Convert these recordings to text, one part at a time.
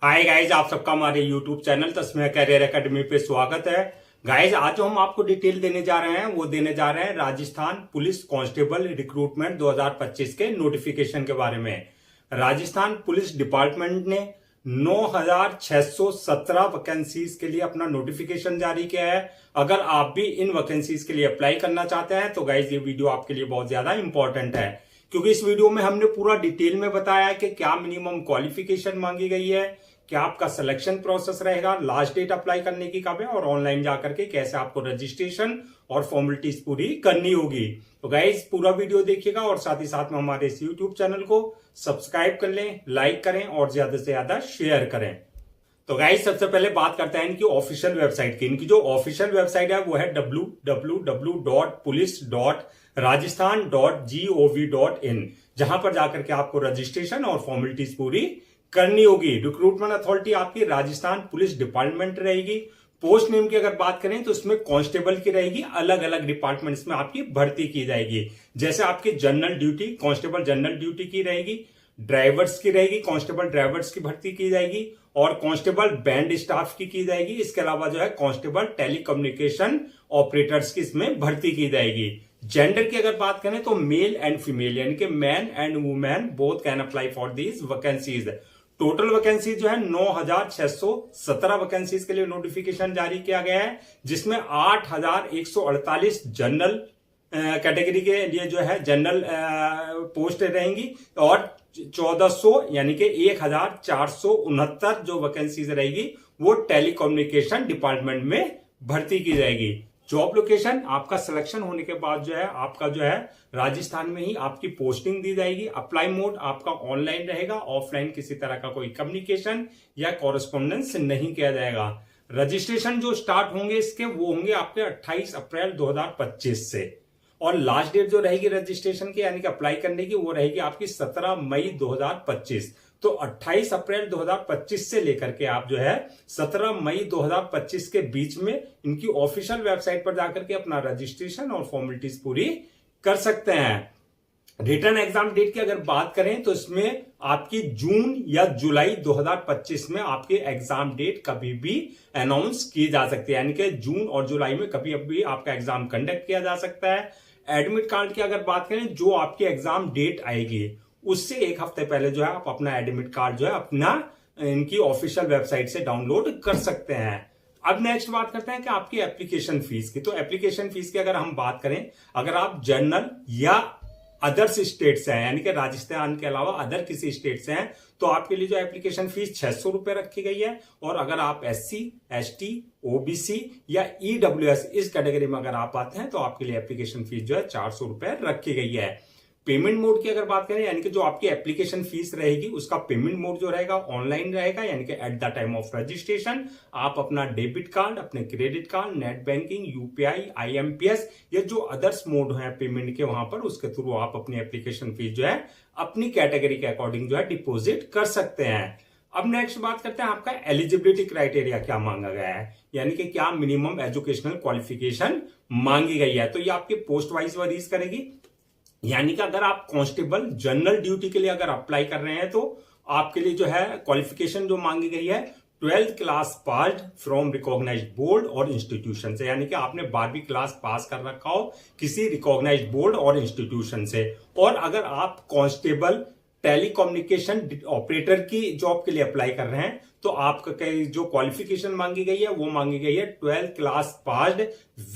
Hi guys, आप सबका हमारे यूट्यूब चैनल तस्में करियर एकेडमी पे स्वागत है। गाइज, आज जो हम आपको डिटेल देने जा रहे हैं वो देने जा रहे हैं राजस्थान पुलिस कांस्टेबल रिक्रूटमेंट 2025 के नोटिफिकेशन के बारे में। राजस्थान पुलिस डिपार्टमेंट ने 9,617 वैकेंसीज के लिए अपना नोटिफिकेशन जारी किया है। अगर आप भी इन वैकेंसीज के लिए अप्लाई करना चाहते हैं तो गाइज ये वीडियो आपके लिए बहुत ज्यादा इंपॉर्टेंट है, क्योंकि इस वीडियो में हमने पूरा डिटेल में बताया है कि क्या मिनिमम क्वालिफिकेशन मांगी गई है, क्या आपका सिलेक्शन प्रोसेस रहेगा, लास्ट डेट अप्लाई करने की कब है और ऑनलाइन जाकर के कैसे आपको रजिस्ट्रेशन और फॉर्मेलिटीज पूरी करनी होगी। तो गाइज पूरा वीडियो देखिएगा और साथ ही साथ में हमारे इस यूट्यूब चैनल को सब्सक्राइब कर लें, लाइक करें और ज्यादा से ज्यादा शेयर करें। तो गाइज सबसे पहले बात करते हैं इनकी ऑफिशियल वेबसाइट की। इनकी जो ऑफिशियल वेबसाइट है वो है www.police.rajasthan.gov.in, जहां पर जाकर के आपको रजिस्ट्रेशन और फॉर्मेलिटीज पूरी करनी होगी। रिक्रूटमेंट अथॉरिटी आपकी राजस्थान पुलिस डिपार्टमेंट रहेगी। पोस्ट नेम की अगर बात करें तो इसमें कांस्टेबल की रहेगी, अलग अलग डिपार्टमेंट्स में आपकी भर्ती की जाएगी। जैसे आपकी general duty constable general duty की रहेगी, ड्राइवर्स की रहेगी, कांस्टेबल ड्राइवर्स की भर्ती की जाएगी और कांस्टेबल बैंड स्टाफ की जाएगी। इसके अलावा जो है कांस्टेबल टेलीकम्युनिकेशन ऑपरेटर्स की इसमें भर्ती की जाएगी। जेंडर की अगर बात करें तो मेल एंड फीमेल यानी कि man and women both can apply for these vacancies. Total vacancy जो है 9,617 वैकेंसीज के लिए नोटिफिकेशन जारी किया गया है, जिसमें 8,148 जनरल कैटेगरी के लिए जो है जनरल पोस्ट रहेंगी और 1,400 यानी कि 1,469 जो वैकेंसीज रहेगी वो टेलीकम्युनिकेशन डिपार्टमेंट में भर्ती की जाएगी। जॉब लोकेशन आपका सिलेक्शन होने के बाद जो है आपका जो है राजस्थान में ही आपकी पोस्टिंग दी जाएगी। अप्लाई मोड आपका ऑनलाइन रहेगा, ऑफलाइन किसी तरह का कोई कम्युनिकेशन या कॉरेस्पॉन्डेंस नहीं किया जाएगा। रजिस्ट्रेशन जो स्टार्ट होंगे इसके वो होंगे आपके 28 अप्रैल 2025 से और लास्ट डेट जो रहेगी रजिस्ट्रेशन की यानी कि अप्लाई करने की वो रहेगी आपकी 17 मई 2025। तो 28 अप्रैल 2025 से लेकर के आप जो है 17 मई 2025 के बीच में इनकी ऑफिशियल वेबसाइट पर जाकर के अपना रजिस्ट्रेशन और फॉर्मेलिटीज पूरी कर सकते हैं। रिटर्न एग्जाम डेट की अगर बात करें तो इसमें आपकी जून या जुलाई 2025 में आपके एग्जाम डेट कभी भी अनाउंस की जा सकती है, यानी कि जून और जुलाई में कभी भी आपका एग्जाम कंडक्ट किया जा सकता है। एडमिट कार्ड की अगर बात करें जो आपकी एग्जाम डेट आएगी उससे एक हफ्ते पहले जो है आप अपना एडमिट कार्ड जो है अपना इनकी ऑफिशियल वेबसाइट से डाउनलोड कर सकते हैं। अब नेक्स्ट बात करते हैं कि आपकी एप्लीकेशन फीस की। तो एप्लीकेशन फीस की अगर हम बात करें, अगर आप जनरल या अदर्स स्टेट से हैं यानी कि राजस्थान के अलावा अदर किसी स्टेट से हैं तो आपके लिए जो एप्लीकेशन फीस 600 रुपए रखी गई है। और अगर आप SC, ST, OBC या EWS इस कैटेगरी में अगर आप आते हैं तो आपके लिए एप्लीकेशन फीस जो है 400 रुपए रखी गई है। पेमेंट मोड की अगर बात करें यानी कि जो आपकी एप्लीकेशन फीस रहेगी उसका पेमेंट मोड जो रहेगा ऑनलाइन रहेगा, यानी कि at the time of registration आप अपना डेबिट कार्ड, अपने credit card, net banking, UPI, IMPS या जो अदर्स मोड है पेमेंट के वहां पर उसके थ्रू आप अपनी एप्लीकेशन फीस जो है अपनी कैटेगरी के अकॉर्डिंग जो है डिपोजिट कर सकते हैं। अब नेक्स्ट बात करते हैं आपका एलिजिबिलिटी क्राइटेरिया क्या मांगा गया है, यानी कि क्या मिनिमम एजुकेशनल क्वालिफिकेशन मांगी गई है। तो ये आपकी पोस्ट वाइज वरीज करेगी, यानी कि अगर आप कांस्टेबल जनरल ड्यूटी के लिए अगर अप्लाई कर रहे हैं तो आपके लिए जो है क्वालिफिकेशन जो मांगी गई है 12th class passed from recognised board और इंस्टीट्यूशन से, यानी कि आपने 12वीं क्लास पास कर रखा हो किसी रिकॉग्नाइज्ड बोर्ड और इंस्टीट्यूशन से। और अगर आप कांस्टेबल टेलीकम्युनिकेशन ऑपरेटर की जॉब के लिए अप्लाई कर रहे हैं तो आपका जो क्वालिफिकेशन मांगी गई है वो मांगी गई है 12th class passed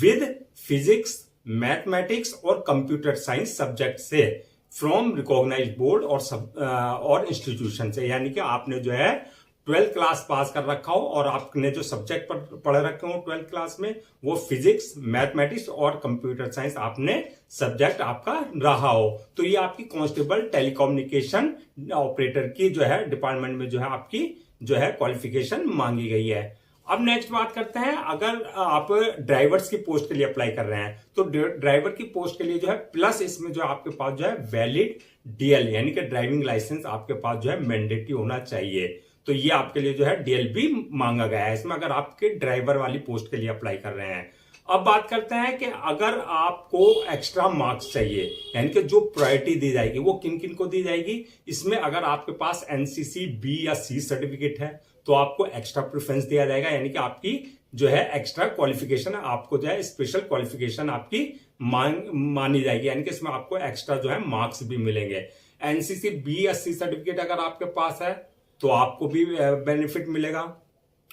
with physics, mathematics और कंप्यूटर साइंस सब्जेक्ट से फ्रॉम रिकॉग्नाइज्ड बोर्ड और इंस्टीट्यूशन से, यानी कि आपने जो है 12th क्लास पास कर रखा हो और आपने जो सब्जेक्ट पर पढ़ रखे हो 12th क्लास में वो फिजिक्स, मैथमेटिक्स और कंप्यूटर साइंस आपने सब्जेक्ट आपका रहा हो। तो ये आपकी कांस्टेबल टेलीकम्युनिकेशन ऑपरेटर की जो है डिपार्टमेंट में जो है आपकी जो है क्वालिफिकेशन मांगी गई है। अब नेक्स्ट बात करते हैं, अगर आप ड्राइवर्स की पोस्ट के लिए अप्लाई कर रहे हैं तो ड्राइवर की पोस्ट के लिए जो है प्लस इसमें जो आपके पास जो है वैलिड DL यानी कि ड्राइविंग लाइसेंस आपके पास जो है मैंडेटरी होना चाहिए। तो ये आपके लिए जो है DL भी मांगा गया है इसमें, अगर आपके ड्राइवर वाली पोस्ट के लिए अप्लाई कर रहे हैं। अब बात करते हैं कि अगर आपको एक्स्ट्रा मार्क्स चाहिए, यानी कि जो प्रायोरिटी दी जाएगी वो किन किन को दी जाएगी। इसमें अगर आपके पास एनसीसी बी या सी सर्टिफिकेट है तो आपको एक्स्ट्रा प्रेफरेंस दिया जाएगा, यानी कि आपकी जो है एक्स्ट्रा क्वालिफिकेशन, आपको जो है स्पेशल क्वालिफिकेशन आपकी मानी जाएगी, यानी कि इसमें आपको एक्स्ट्रा जो है मार्क्स भी मिलेंगे। एनसीसी बी या सी सर्टिफिकेट अगर आपके पास है तो आपको भी बेनिफिट मिलेगा।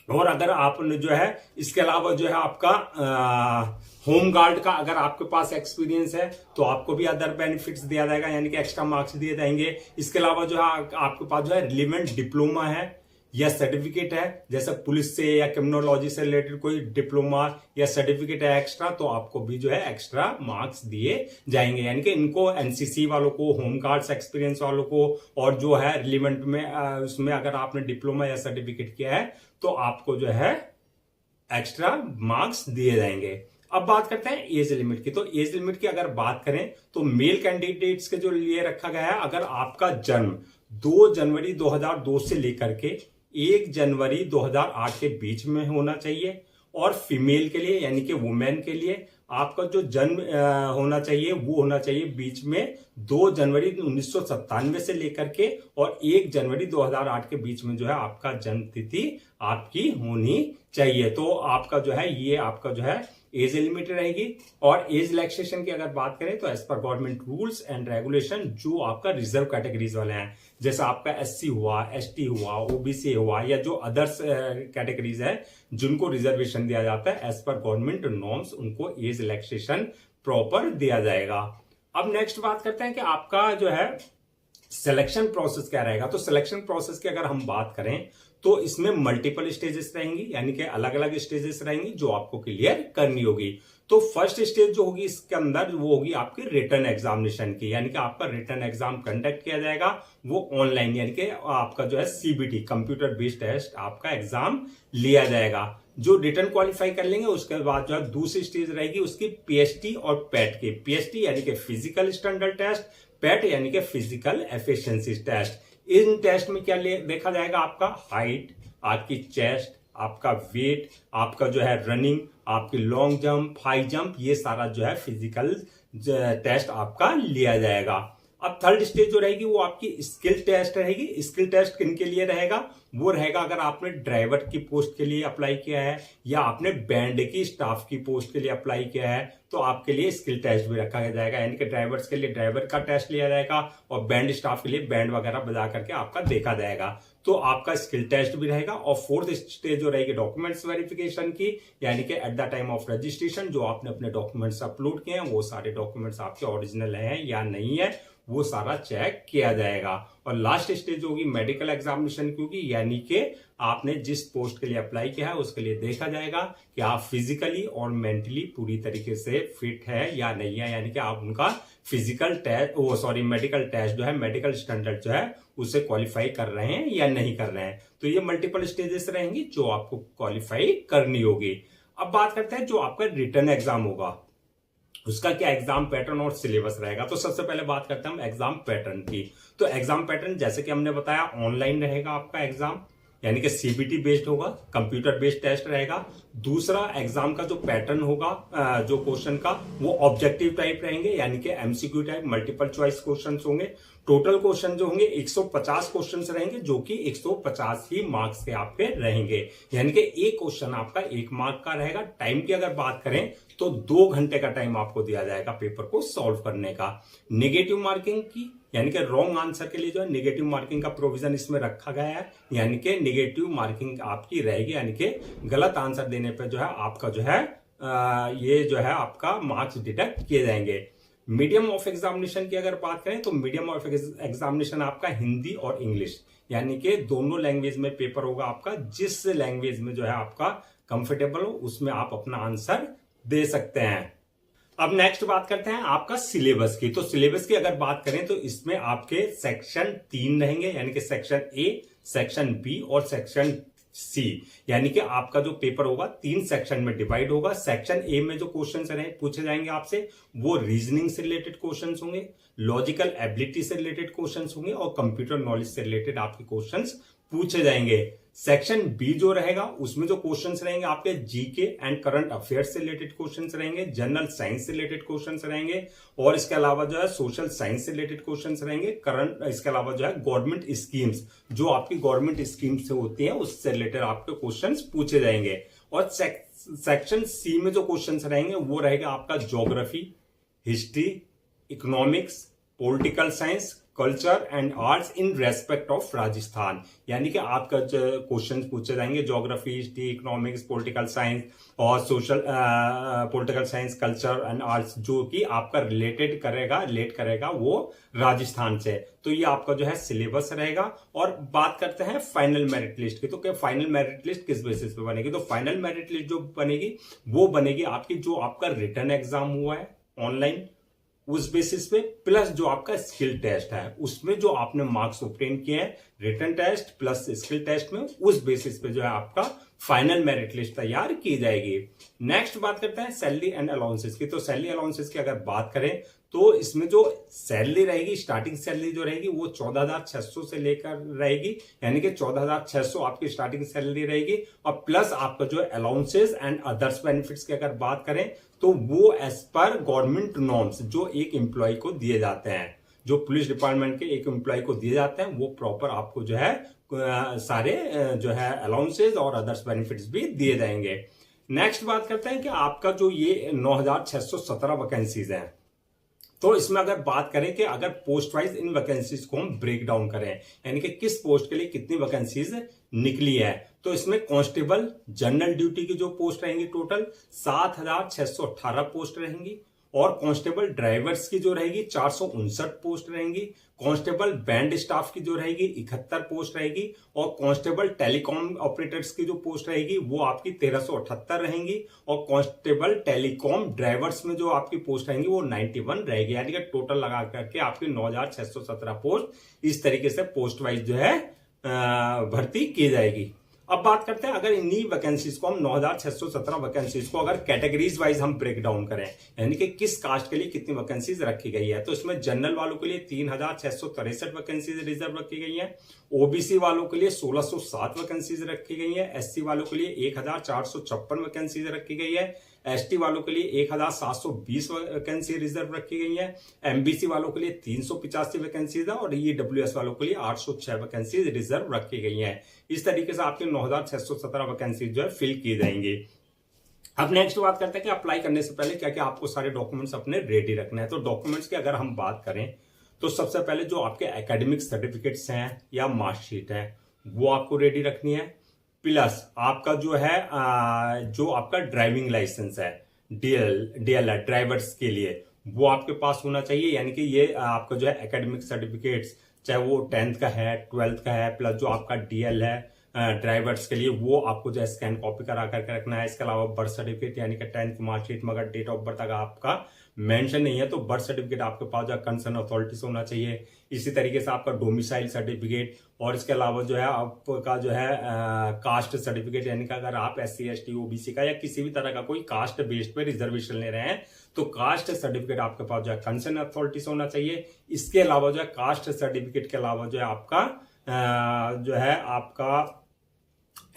और अगर आपने जो है इसके अलावा जो है आपका होम गार्ड का अगर आपके पास एक्सपीरियंस है तो आपको भी अदर बेनिफिट्स दिया जाएगा, यानी कि एक्स्ट्रा मार्क्स दिए जाएंगे। इसके अलावा जो है आपके पास जो है रिलेवेंट डिप्लोमा है या सर्टिफिकेट है, जैसे पुलिस से या क्रिमिनोलॉजी से रिलेटेड कोई डिप्लोमा या सर्टिफिकेट है एक्स्ट्रा, तो आपको भी जो है एक्स्ट्रा मार्क्स दिए जाएंगे। यानी कि इनको एनसीसी वालों को, होम गार्ड्स एक्सपीरियंस वालों को, और जो है रिलेवेंट में उसमें अगर आपने डिप्लोमा या सर्टिफिकेट किया है तो आपको जो है एक्स्ट्रा मार्क्स दिए जाएंगे। अब बात करते हैं एज लिमिट की। तो एज लिमिट की अगर बात करें तो मेल कैंडिडेट्स के जो लिए रखा गया है, अगर आपका जन्म 2 जनवरी 2002 से लेकर के 1 जनवरी 2008 के बीच में होना चाहिए, और फीमेल के लिए यानी कि वुमेन के लिए आपका जो जन्म होना चाहिए वो होना चाहिए बीच में 2 जनवरी 1997 से लेकर के और 1 जनवरी 2008 के बीच में जो है आपका जन्म तिथि आपकी होनी चाहिए। तो आपका जो है ये आपका जो है एज लिमिट रहेगी। और एज रिलैक्सेशन की अगर बात करें तो as per government rules and regulation, जो आपका रिजर्व कैटेगरीज वाले हैं, जैसे आपका एससी हुआ, एसटी हुआ, ओबीसी हुआ, या जो अदर्स कैटेगरीज है जिनको रिजर्वेशन दिया जाता है, एज पर गवर्नमेंट नॉर्म्स उनको एज रिलैक्सेशन प्रॉपर दिया जाएगा। अब नेक्स्ट बात करते हैं कि आपका जो है सिलेक्शन प्रोसेस क्या रहेगा। तो सिलेक्शन प्रोसेस की अगर हम बात करें तो इसमें मल्टीपल स्टेजेस रहेंगी, यानी कि अलग अलग स्टेजेस रहेंगी जो आपको क्लियर करनी होगी। तो फर्स्ट स्टेज जो होगी इसके अंदर वो होगी आपकी रिटन एग्जामिनेशन की, यानी कि आपका रिटन एग्जाम कंडक्ट किया जाएगा वो ऑनलाइन, यानी कि आपका जो है सीबीटी कंप्यूटर बेस्ड टेस्ट आपका एग्जाम लिया जाएगा। जो रिटन क्वालिफाई कर लेंगे उसके बाद जो है दूसरी स्टेज रहेगी उसकी पीएचटी और पैट की। पीएचटी यानी कि फिजिकल स्टैंडर्ड टेस्ट, पैट यानी कि फिजिकल एफिशिएंसी टेस्ट। इन टेस्ट में क्या देखा जाएगा, आपका हाइट, आपकी चेस्ट, आपका वेट, आपका जो है रनिंग, आपकी लॉन्ग जंप, हाई जंप, ये सारा जो है फिजिकल टेस्ट आपका लिया जाएगा। अब थर्ड स्टेज जो रहेगी वो आपकी स्किल टेस्ट रहेगी। स्किल टेस्ट किन के लिए रहेगा, वो रहेगा अगर आपने ड्राइवर की पोस्ट के लिए अप्लाई किया है या आपने बैंड की स्टाफ की पोस्ट के लिए अप्लाई किया है तो आपके लिए स्किल टेस्ट भी रखा जाएगा, यानी कि ड्राइवर्स के लिए ड्राइवर का टेस्ट लिया जाएगा और बैंड स्टाफ के लिए बैंड वगैरह बजा करके आपका देखा जाएगा, तो आपका स्किल टेस्ट भी रहेगा। और फोर्थ स्टेज जो रहेगी डॉक्यूमेंट्स वेरिफिकेशन की, यानी कि at the time of registration जो आपने अपने डॉक्यूमेंट्स अपलोड किए हैं वो सारे डॉक्यूमेंट्स आपके ओरिजिनल हैं या नहीं है वो सारा चेक किया जाएगा। और लास्ट स्टेज होगी मेडिकल एग्जामिनेशन की होगी, यानी कि आपने जिस पोस्ट के लिए अप्लाई किया है उसके लिए देखा जाएगा कि आप फिजिकली और मेंटली पूरी तरीके से फिट है या नहीं है, यानी कि आप उनका फिजिकल टेस्ट मेडिकल टेस्ट जो है, मेडिकल स्टैंडर्ड जो है उसे क्वालिफाई कर रहे हैं या नहीं कर रहे हैं। तो ये मल्टीपल स्टेजेस रहेंगी जो आपको क्वालिफाई करनी होगी। अब बात करते हैं जो आपका रिटन एग्जाम होगा उसका क्या एग्जाम पैटर्न और सिलेबस रहेगा। तो सबसे पहले बात करते हैं हम एग्जाम पैटर्न की। तो एग्जाम पैटर्न जैसे कि हमने बताया ऑनलाइन रहेगा आपका एग्जाम, यानी कि सीबीटी बेस्ड होगा, कंप्यूटर बेस्ड टेस्ट रहेगा। दूसरा एग्जाम का जो पैटर्न होगा जो क्वेश्चन का वो ऑब्जेक्टिव टाइप रहेंगे, यानी कि MCQ type multiple choice questions होंगे। टोटल क्वेश्चन जो होंगे 150 क्वेश्चंस रहेंगे जो कि 150 ही मार्क्स के आपके रहेंगे, यानी कि एक क्वेश्चन आपका 1 मार्क का रहेगा। टाइम की अगर बात करें तो 2 घंटे का टाइम आपको दिया जाएगा पेपर को सॉल्व करने का। नेगेटिव मार्किंग की यानी कि रॉन्ग आंसर के लिए जो है नेगेटिव मार्किंग का प्रोविजन इसमें रखा गया है, यानी कि नेगेटिव मार्किंग आपकी रहेगी, यानी कि गलत आंसर देने पर जो है आपका जो है ये जो है आपका मार्क्स डिडक्ट किए जाएंगे। मीडियम ऑफ एग्जामिनेशन की अगर बात करें तो मीडियम ऑफ एग्जामिनेशन आपका हिंदी और इंग्लिश, यानी कि दोनों लैंग्वेज में पेपर होगा आपका। जिस लैंग्वेज में जो है आपका कंफर्टेबल हो उसमें आप अपना आंसर दे सकते हैं। अब नेक्स्ट बात करते हैं आपका सिलेबस की। तो सिलेबस की अगर बात करें तो इसमें आपके सेक्शन 3 रहेंगे, यानी कि सेक्शन ए, सेक्शन बी और सेक्शन सी, यानी कि आपका जो पेपर होगा 3 सेक्शन में डिवाइड होगा। सेक्शन ए में जो क्वेश्चन पूछे जाएंगे आपसे वो रीजनिंग से रिलेटेड क्वेश्चन होंगे, लॉजिकल एबिलिटी से रिलेटेड क्वेश्चन होंगे और कंप्यूटर नॉलेज से रिलेटेड आपके क्वेश्चन पूछे जाएंगे। सेक्शन बी जो रहेगा उसमें जो क्वेश्चंस रहेंगे आपके जीके एंड करंट अफेयर्स से रिलेटेड क्वेश्चंस रहेंगे, जनरल साइंस से रिलेटेड क्वेश्चंस रहेंगे, और इसके अलावा जो है सोशल साइंस से रिलेटेड क्वेश्चंस रहेंगे, करंट, इसके अलावा जो है गवर्नमेंट स्कीम्स, जो आपकी गवर्नमेंट स्कीम्स से होती है उससे रिलेटेड आपके क्वेश्चंस पूछे जाएंगे। और सेक्शन सी में जो क्वेश्चंस रहेंगे वो रहेगा आपका geography, history, economics, political science, culture and arts in respect of Rajasthan. यानी कि आपका क्वेश्चन पूछे जाएंगे geography, history, economics, political science और social political science, culture and arts, जो कि आपका रिलेट करेगा वो राजस्थान से। तो ये आपका जो है सिलेबस रहेगा। और बात करते हैं फाइनल मेरिट लिस्ट की। तो क्या फाइनल मेरिट लिस्ट किस बेसिस पे बनेगी? तो फाइनल मेरिट लिस्ट जो बनेगी वो बनेगी आपकी जो आपका रिटन एग्जाम हुआ है ऑनलाइन उस बेसिस पे, प्लस जो आपका स्किल टेस्ट है उसमें जो आपने मार्क्स ऑब्टेन किए हैं written test plus skill test में, उस बेसिस पे जो है आपका फाइनल मेरिट लिस्ट तैयार की जाएगी। नेक्स्ट बात करते हैं सैलरी एंड अलाउंसेस की। तो सैलरी अलाउंसेस की अगर बात करें तो इसमें जो सैलरी रहेगी, स्टार्टिंग सैलरी जो रहेगी वो 14,600 से लेकर रहेगी, यानी कि 14,600 आपकी स्टार्टिंग सैलरी रहेगी। और प्लस आपका जो अलाउंसेस एंड अदर्स बेनिफिट्स की अगर बात करें तो वो एज पर गवर्नमेंट नॉर्म्स जो एक एम्प्लॉय को दिए जाते हैं, जो पुलिस डिपार्टमेंट के एक एम्प्लॉय को दिए जाते हैं, वो प्रॉपर आपको जो है सारे जो है अलाउंसेस और अदर्स बेनिफिट्स भी दिए जाएंगे। नेक्स्ट बात करते हैं कि आपका जो ये 9,617 वैकेंसीज हैं, तो इसमें अगर बात करें कि अगर पोस्ट वाइज इन वैकेंसीज को हम ब्रेक डाउन करें, यानी कि किस पोस्ट के लिए कितनी वैकेंसीज निकली है, तो इसमें कांस्टेबल जनरल ड्यूटी की जो पोस्ट रहेंगी टोटल 7,618 पोस्ट रहेंगी, और कांस्टेबल ड्राइवर्स की जो रहेगी 459 पोस्ट रहेंगी, कांस्टेबल बैंड स्टाफ की जो रहेगी 71 पोस्ट रहेगी, और कांस्टेबल टेलीकॉम ऑपरेटर्स की जो पोस्ट रहेगी वो आपकी 1378 रहेंगी, और कांस्टेबल टेलीकॉम ड्राइवर्स में जो आपकी पोस्ट रहेंगी वो 91 रहेगी। यानी कि टोटल लगा करके आपकी 9,617 पोस्ट इस तरीके से पोस्ट वाइज जो है भर्ती की जाएगी। अब बात करते हैं अगर इन्हीं वैकेंसीज को हम 9,617 वैकेंसीज को अगर कैटेगरीज वाइज हम ब्रेक डाउन करें, यानी कि किस कास्ट के लिए कितनी वैकेंसीज रखी गई है, तो इसमें जनरल वालों के लिए 3,663 वैकेंसीज रिजर्व रखी गई है, ओबीसी वालों के लिए 1,607 वैकेंसीज रखी गई है, एससी वालों के लिए 1,456 वैकेंसीज रखी गई है, एसटी वालों के लिए 1,720 वैकेंसी रिजर्व रखी गई है, एमबीसी वालों के लिए 385 वैकेंसीज है, और ईडब्ल्यूएस वालों के लिए 806 वैकेंसीज रिजर्व रखी गई है। इस तरीके से आपके 9,617 वैकेंसीज जो है फिल की जाएंगी। अब नेक्स्ट बात करते हैं कि अप्लाई करने से पहले क्या क्या आपको सारे डॉक्यूमेंट्स अपने रेडी रखने हैं। तो डॉक्यूमेंट्स की अगर हम बात करें तो सबसे पहले जो आपके एकेडमिक सर्टिफिकेट्स हैं या मार्कशीट है वो आपको रेडी रखनी है, प्लस आपका जो है जो आपका ड्राइविंग लाइसेंस है डीएलआर ड्राइवर्स के लिए वो आपके पास होना चाहिए। यानी कि ये आपका जो है एकेडमिक सर्टिफिकेट्स चाहे वो 10th का है 12th का है, प्लस जो आपका डीएल है ड्राइवर्स के लिए वो आपको जो है स्कैन कॉपी करा करके रखना है। इसके अलावा बर्थ सर्टिफिकेट यानी कि 10th मार्कशीट में अगर डेट ऑफ बर्थ अगर आपका मेंशन नहीं है तो बर्थ सर्टिफिकेट आपके पास जो कंसर्न अथॉरिटी से होना चाहिए। इसी तरीके से आपका डोमिसाइल सर्टिफिकेट, और इसके अलावा जो है आपका जो है कास्ट सर्टिफिकेट, यानी कि अगर आप SC ST OBC का या किसी भी तरह का कोई कास्ट बेस्ड पे रिजर्वेशन ले रहे हैं तो कास्ट सर्टिफिकेट आपके पास जो है कंसर्न अथॉरिटी से होना चाहिए। इसके अलावा जो है कास्ट सर्टिफिकेट के अलावा जो है आपका जो है आपका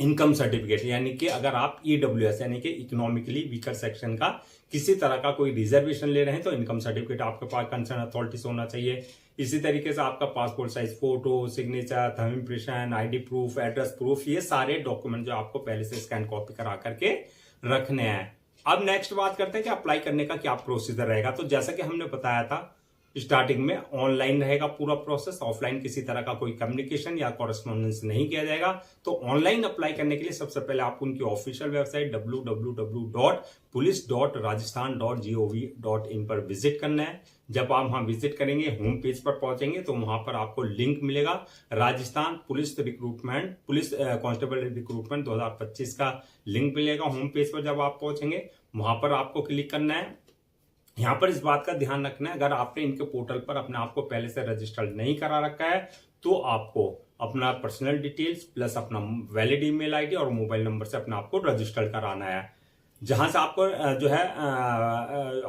इनकम सर्टिफिकेट, यानी कि अगर आप ईडब्ल्यूएस यानी कि इकोनॉमिकली वीकर सेक्शन का किसी तरह का कोई रिजर्वेशन ले रहे हैं तो इनकम सर्टिफिकेट आपके पास कंसर्न अथॉरिटी से होना चाहिए। इसी तरीके से आपका passport size photo, signature, thumb impression, ID proof, address proof, ये सारे डॉक्यूमेंट जो आपको पहले से स्कैन कॉपी करा करके रखने हैं। अब नेक्स्ट बात करते हैं कि अप्लाई करने का क्या प्रोसीजर रहेगा। तो जैसा कि हमने बताया था स्टार्टिंग में ऑनलाइन रहेगा पूरा प्रोसेस, ऑफलाइन किसी तरह का कोई कम्युनिकेशन या कॉरेस्पॉन्डेंस नहीं किया जाएगा। तो ऑनलाइन अप्लाई करने के लिए सबसे पहले आपको उनकी ऑफिशियल वेबसाइट www.police.rajasthan.gov.in पर विजिट करना है। जब आप वहां विजिट करेंगे होम पेज पर पहुंचेंगे तो वहां पर आपको लिंक मिलेगा Rajasthan police recruitment police constable recruitment 2025 का लिंक मिलेगा। होम पेज पर जब आप पहुंचेंगे वहां पर आपको क्लिक करना है। यहां पर इस बात का ध्यान रखना है अगर आपने इनके पोर्टल पर अपने आप को पहले से रजिस्टर्ड नहीं करा रखा है तो आपको अपना पर्सनल डिटेल्स प्लस अपना वैलिड ईमेल आईडी और मोबाइल नंबर से अपने आप को रजिस्टर्ड कराना है, जहां से आपको जो है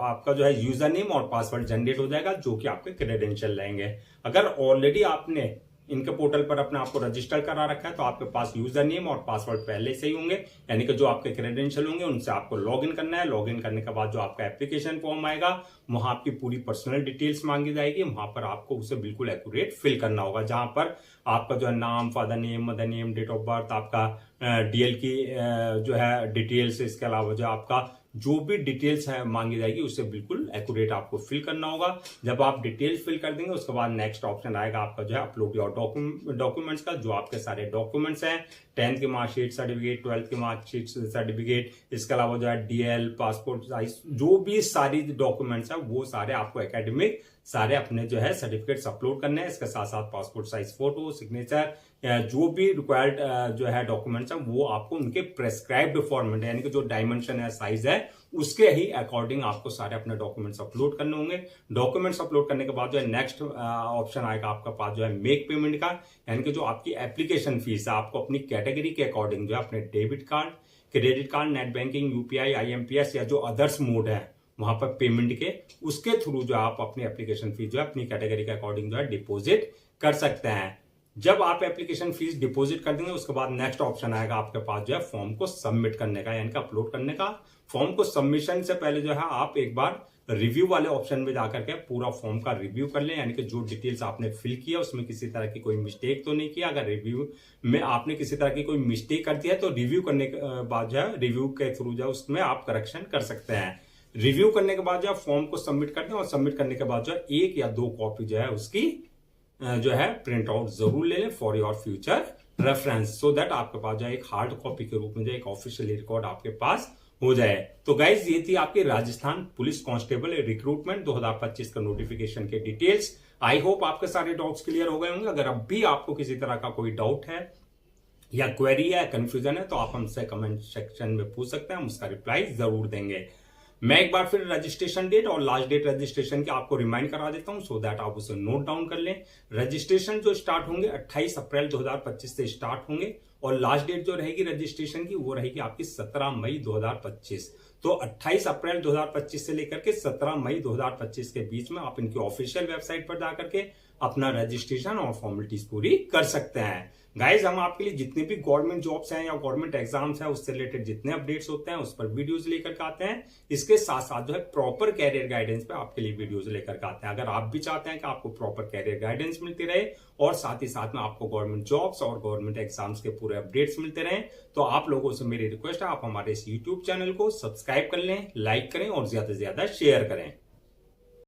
आपका जो है यूजर नेम और पासवर्ड जनरेट हो जाएगा जो कि आपके क्रेडेंशियल रहेंगे। अगर ऑलरेडी आपने इनके पोर्टल पर अपने आपको रजिस्टर करा रखा है तो आपके पास यूजर नेम और पासवर्ड पहले से ही होंगे, यानी कि जो आपके क्रेडेंशियल होंगे उनसे आपको लॉगिन करना है। लॉगिन करने के बाद जो आपका एप्लीकेशन फॉर्म आएगा वहां आपकी पूरी पर्सनल डिटेल्स मांगी जाएगी, वहां पर आपको उसे बिल्कुल एक्यूरेट फिल करना होगा, जहां पर आपका जो है नाम, father name, mother name, date of birth, आपका डीएल की जो है डिटेल्स, इसके अलावा जो आपका जो भी डिटेल्स है मांगी जाएगी उसे बिल्कुल एक्यूरेट आपको फिल करना होगा। जब आप डिटेल्स फिल कर देंगे उसके बाद नेक्स्ट ऑप्शन आएगा आपका जो है अपलोड योर डॉक्यूमेंट्स का, जो आपके सारे डॉक्यूमेंट्स हैं, 10th की मार्कशीट सर्टिफिकेट, 12th की मार्कशीट सर्टिफिकेट, इसके अलावा जो है डीएल, पासपोर्ट साइज, जो भी सारी डॉक्यूमेंट्स है वो सारे आपको एकेडमिक सारे अपने जो है सर्टिफिकेट्स अपलोड करने हैं। इसके साथ साथ पासपोर्ट साइज फोटो, सिग्नेचर, जो भी रिक्वायर्ड जो है डॉक्यूमेंट्स है वो आपको उनके प्रेस्क्राइब्ड फॉर्मेट यानी कि जो डायमेंशन है, साइज है, उसके ही अकॉर्डिंग आपको सारे अपने डॉक्यूमेंट्स अपलोड करने होंगे। डॉक्यूमेंट्स अपलोड करने के बाद जो है नेक्स्ट ऑप्शन आएगा आपका पास जो है मेक पेमेंट का, यानी कि जो आपकी एप्लीकेशन फीस है आपको अपनी कैटेगरी के अकॉर्डिंग जो है अपने debit card, credit card, net banking, UPI, IMPS या जो अदर्स मोड है वहां पर पेमेंट के, उसके थ्रू जो आप अपनी एप्लीकेशन फीस जो है अपनी कैटेगरी के अकॉर्डिंग जो है डिपॉजिट कर सकते हैं। जब आप एप्लीकेशन फीस डिपॉजिट कर देंगे उसके बाद नेक्स्ट ऑप्शन आएगा आपके पास जो है फॉर्म को सबमिट करने का, यानी कि अपलोड करने का। फॉर्म को सबमिशन से पहले जो है आप एक बार रिव्यू वाले ऑप्शन में जाकर के पूरा फॉर्म का रिव्यू कर लें, यानी कि जो डिटेल्स आपने फिल किया उसमें किसी तरह की कोई मिस्टेक तो नहीं किया। अगर रिव्यू में आपने किसी तरह की कोई मिस्टेक कर दी है तो रिव्यू करने के बाद जो है रिव्यू के थ्रू जो है उसमें आप करेक्शन कर सकते हैं। रिव्यू करने के बाद जो है फॉर्म को सबमिट कर दें और सबमिट करने के बाद जो है 1 या 2 कॉपी जो है उसकी जो है प्रिंट आउट जरूर ले लें for your future reference, so that आपके पास जो है एक हार्ड कॉपी के रूप में जो एक ऑफिशियली रिकॉर्ड आपके पास हो जाए। तो गाइज ये थी आपकी राजस्थान पुलिस कांस्टेबल रिक्रूटमेंट 2025 का नोटिफिकेशन के डिटेल्स। आई होप आपके सारे डाउट्स क्लियर हो गए होंगे। अगर अब भी आपको किसी तरह का कोई डाउट है या क्वेरी है, कंफ्यूजन है, तो आप हमसे कमेंट सेक्शन में पूछ सकते हैं, हम उसका रिप्लाई जरूर देंगे। मैं एक बार फिर रजिस्ट्रेशन डेट और लास्ट डेट रजिस्ट्रेशन की आपको रिमाइंड करा देता हूं सो दैट आप उसे नोट डाउन कर लें। रजिस्ट्रेशन जो स्टार्ट होंगे 28 अप्रैल 2025 से स्टार्ट होंगे और लास्ट डेट जो रहेगी रजिस्ट्रेशन की वो रहेगी आपकी 17 मई 2025। तो 28 अप्रैल 2025 से लेकर के 17 मई 2025 के बीच में आप इनकी ऑफिशियल वेबसाइट पर जाकर के अपना रजिस्ट्रेशन और फॉर्मेलिटीज पूरी कर सकते हैं। गाइज हम आपके लिए जितने भी गवर्नमेंट जॉब्स हैं या गवर्नमेंट एग्जाम्स हैं उससे रिलेटेड जितने अपडेट्स होते हैं उस पर वीडियोस लेकर के आते हैं। इसके साथ साथ जो है प्रॉपर कैरियर गाइडेंस पे आपके लिए वीडियोस लेकर के आते हैं। अगर आप भी चाहते हैं कि आपको प्रॉपर कैरियर गाइडेंस मिलती रहे और साथ ही साथ में आपको गवर्नमेंट जॉब्स और गवर्नमेंट एग्जाम्स के पूरे अपडेट्स मिलते रहे, तो आप लोगों से मेरी रिक्वेस्ट है आप हमारे इस यूट्यूब चैनल को सब्सक्राइब कर लें, लाइक करें और ज्यादा से ज्यादा शेयर करें।